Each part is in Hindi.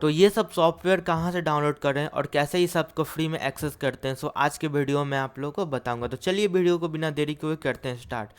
तो ये सब सॉफ्टवेयर कहाँ से डाउनलोड करें और कैसे ये सब को फ्री में एक्सेस करते हैं, सो आज के वीडियो में आप लोगों को बताऊंगा। तो चलिए वीडियो को बिना देरी के हुए करते हैं स्टार्ट।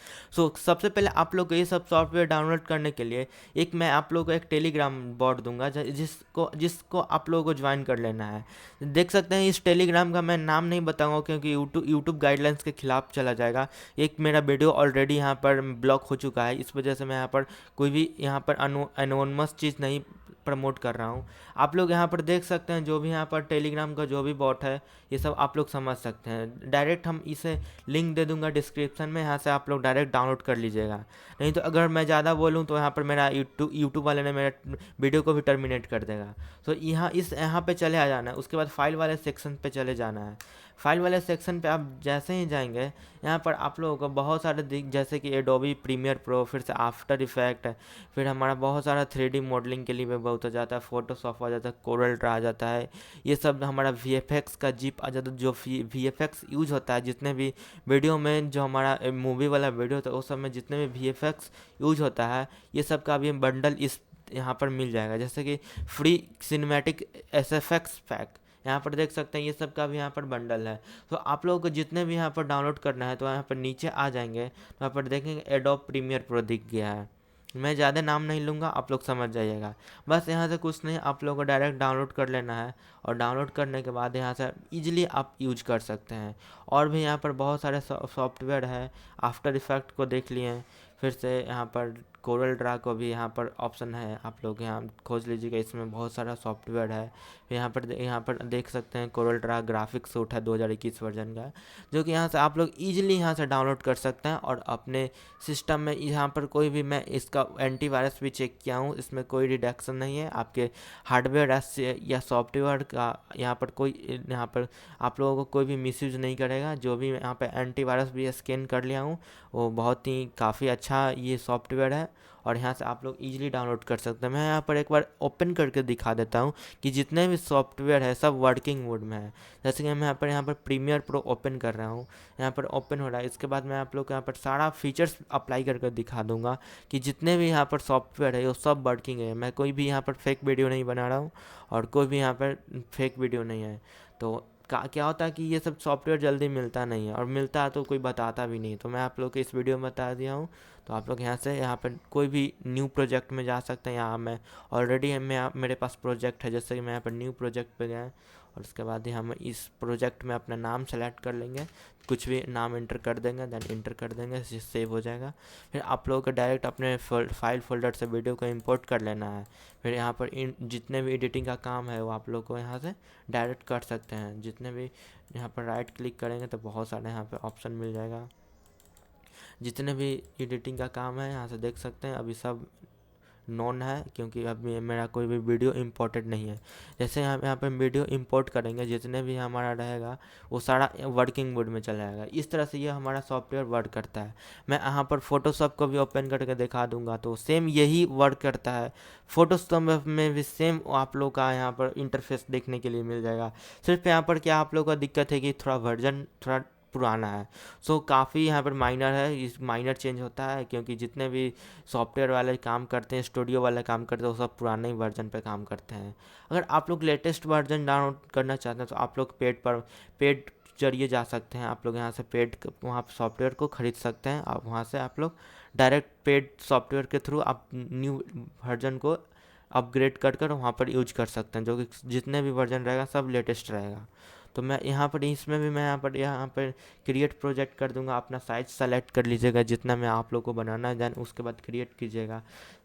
सबसे पहले आप लोग को ये सब सॉफ्टवेयर डाउनलोड करने के लिए मैं आप लोगों को एक टेलीग्राम बॉट दूंगा जिसको जिसको आप लोगों को ज्वाइन कर लेना है। देख सकते हैं इस टेलीग्राम का मैं नाम नहीं बताऊंगा क्योंकि यूट्यूब गाइडलाइंस के खिलाफ चला जाएगा। एक मेरा वीडियो ऑलरेडी यहाँ पर ब्लॉक हो चुका है, इस वजह से मैं यहाँ पर कोई भी यहाँ पर एनोनमस चीज़ नहीं प्रमोट कर रहा हूँ। आप लोग यहाँ पर देख सकते हैं जो भी यहाँ पर टेलीग्राम का जो भी बॉट है ये सब आप लोग समझ सकते हैं। डायरेक्ट हम इसे लिंक दे दूंगा डिस्क्रिप्शन में, यहाँ से आप लोग डायरेक्ट डाउनलोड कर लीजिएगा। नहीं तो अगर मैं ज़्यादा बोलूँ तो यहाँ पर मेरा यूट्यूब वाले ने मेरा वीडियो को भी टर्मिनेट कर देगा। तो यहाँ पे चले आ जाना है, उसके बाद फाइल वाले सेक्शन पे चले जाना है। फाइल वाले सेक्शन पे आप जैसे ही जाएंगे यहाँ पर आप लोगों को बहुत सारे जैसे कि एडोबी प्रीमियर प्रो, फिर से आफ्टर इफेक्ट, फिर हमारा बहुत सारा 3D मॉडलिंग के लिए भी बहुत हो जाता है, फोटोशॉप आ जाता है, कोरल ड्रा आ जाता है, ये सब हमारा VFX का जिप आ जाता है। जो VFX यूज होता है जितने भी वीडियो में, जो हमारा मूवी वाला वीडियो होता है उस सब में जितने भी VFX यूज होता है, ये सब का भी बंडल इस यहाँ पर मिल जाएगा। जैसे कि फ्री सिनेमैटिक SFX पैक यहाँ पर देख सकते हैं, ये सब का भी यहाँ पर बंडल है। तो आप लोगों को जितने भी यहाँ पर डाउनलोड करना है तो यहाँ पर नीचे आ जाएंगे तो यहाँ पर देखेंगे एडोब प्रीमियर प्रो दिख गया है। मैं ज़्यादा नाम नहीं लूँगा, आप लोग समझ जाइएगा। बस यहाँ से कुछ नहीं, आप लोगों को डायरेक्ट डाउनलोड कर लेना है और डाउनलोड करने के बाद यहाँ से ईजिली आप यूज कर सकते हैं। और भी यहाँ पर बहुत सारे सॉफ्टवेयर है। आफ्टर इफेक्ट को देख लिए, फिर से यहाँ पर कोरल ड्रा को भी यहाँ पर ऑप्शन है, आप लोग यहाँ खोज लीजिएगा, इसमें बहुत सारा सॉफ्टवेयर है। यहाँ पर देख सकते हैं कोरल ड्रा ग्राफिक सूट है 2021 वर्जन का, जो कि यहाँ से आप लोग ईजिली यहाँ से डाउनलोड कर सकते हैं और अपने सिस्टम में यहाँ पर कोई भी, मैं इसका एंटीवायरस भी चेक किया हूँ, इसमें कोई डिडक्शन नहीं है आपके हार्डवेयर या सॉफ्टवेयर का। यहाँ पर आप लोगों को कोई भी मिसयूज नहीं करेगा। जो भी यहाँ पे एंटीवायरस भी स्कैन कर लिया हूँ, वो बहुत ही काफ़ी अच्छा ये सॉफ्टवेयर है और यहाँ से आप लोग इजीली डाउनलोड कर सकते हैं। मैं यहाँ पर एक बार ओपन करके दिखा देता हूँ कि जितने भी सॉफ्टवेयर है सब वर्किंग मोड में है। जैसे कि मैं यहाँ पर प्रीमियर प्रो ओपन कर रहा हूँ, यहाँ पर ओपन हो रहा है। इसके बाद मैं आप लोग को यहाँ पर सारा फीचर्स अप्लाई करके दिखा दूंगा कि जितने भी यहाँ पर सॉफ्टवेयर है वो सब वर्किंग है। मैं कोई भी यहाँ पर फेक वीडियो नहीं बना रहा हूँ और कोई भी यहाँ पर फेक वीडियो नहीं है। तो क्या होता है कि ये सब सॉफ्टवेयर जल्दी मिलता नहीं है और मिलता है तो कोई बताता भी नहीं, तो मैं आप लोग को इस वीडियो में बता दिया हूँ। तो आप लोग यहाँ पर कोई भी न्यू प्रोजेक्ट में जा सकते हैं। यहाँ मैं ऑलरेडी मेरे पास प्रोजेक्ट है, जैसे कि मैं यहाँ पर न्यू प्रोजेक्ट पे गए और उसके बाद ही हम इस प्रोजेक्ट में अपना नाम सेलेक्ट कर लेंगे, कुछ भी नाम इंटर कर देंगे, देन इंटर कर देंगे, सेव हो जाएगा। फिर आप लोगों को डायरेक्ट अपने फाइल फोल्डर से वीडियो को इंपोर्ट कर लेना है। फिर यहाँ पर जितने भी एडिटिंग का काम है वो आप लोग को यहाँ से डायरेक्ट कर सकते हैं। जितने भी यहाँ पर राइट क्लिक करेंगे तो बहुत सारे यहाँ पर ऑप्शन मिल जाएगा। जितने भी एडिटिंग का काम है यहाँ से देख सकते हैं, अभी सब नॉन है क्योंकि अभी मेरा कोई भी वीडियो इंपोर्टेड नहीं है। जैसे हम यहाँ पे वीडियो इंपोर्ट करेंगे, जितने भी हमारा रहेगा वो सारा वर्किंग मोड में चला जाएगा। इस तरह से ये हमारा सॉफ्टवेयर वर्क करता है। मैं यहाँ पर फोटोशॉप को भी ओपन करके दिखा दूंगा तो सेम यही वर्क करता है। फोटोशॉप में भी सेम आप लोग का यहाँ पर इंटरफेस देखने के लिए मिल जाएगा। सिर्फ यहाँ पर क्या आप लोग का दिक्कत है कि थोड़ा वर्जन थोड़ा पुराना है। काफ़ी यहाँ पर माइनर है, इस माइनर चेंज होता है क्योंकि जितने भी सॉफ्टवेयर वाले काम करते हैं, स्टूडियो वाले काम करते हैं, वो सब पुराने ही वर्जन पे काम करते हैं। अगर आप लोग लेटेस्ट वर्जन डाउनलोड करना चाहते हैं तो आप लोग पेड जरिए जा सकते हैं। आप लोग यहाँ से पेड वहाँ सॉफ्टवेयर को ख़रीद सकते हैं और वहाँ से आप लोग डायरेक्ट पेड सॉफ्टवेयर के थ्रू आप न्यू वर्जन को अपग्रेड कर वहाँ पर यूज कर सकते हैं, जो कि जितने भी वर्जन रहेगा सब लेटेस्ट रहेगा। तो मैं यहाँ पर इसमें भी मैं यहाँ पर क्रिएट प्रोजेक्ट कर दूंगा। अपना साइज सेलेक्ट कर लीजिएगा जितना में आप लोग को बनाना है, देन उसके बाद क्रिएट कीजिएगा।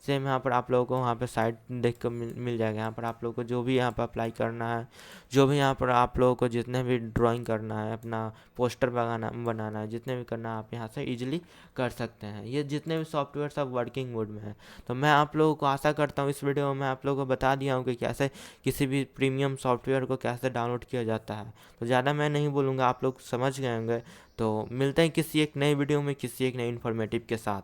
सेम यहाँ पर आप लोगों को वहाँ पर साइट देख कर मिल जाएगा। यहाँ पर आप लोगों को जो भी यहाँ पर अप्लाई करना है, जो भी यहाँ पर आप लोगों को जितने भी ड्राइंग करना है, अपना पोस्टर बनाना है, जितने भी करना है आप यहाँ से ईजिली कर सकते हैं। ये जितने भी सॉफ्टवेयर सब वर्किंग मोड में है। तो मैं आप लोगों को आशा करता हूँ इस वीडियो में आप लोगों को बता दिया हूँ कि कैसे किसी भी प्रीमियम सॉफ्टवेयर को कैसे डाउनलोड किया जाता है। तो ज़्यादा मैं नहीं बोलूँगा, आप लोग समझ गए होंगे। तो मिलते हैं किसी एक नई वीडियो में किसी एक नई इन्फॉर्मेटिव के साथ।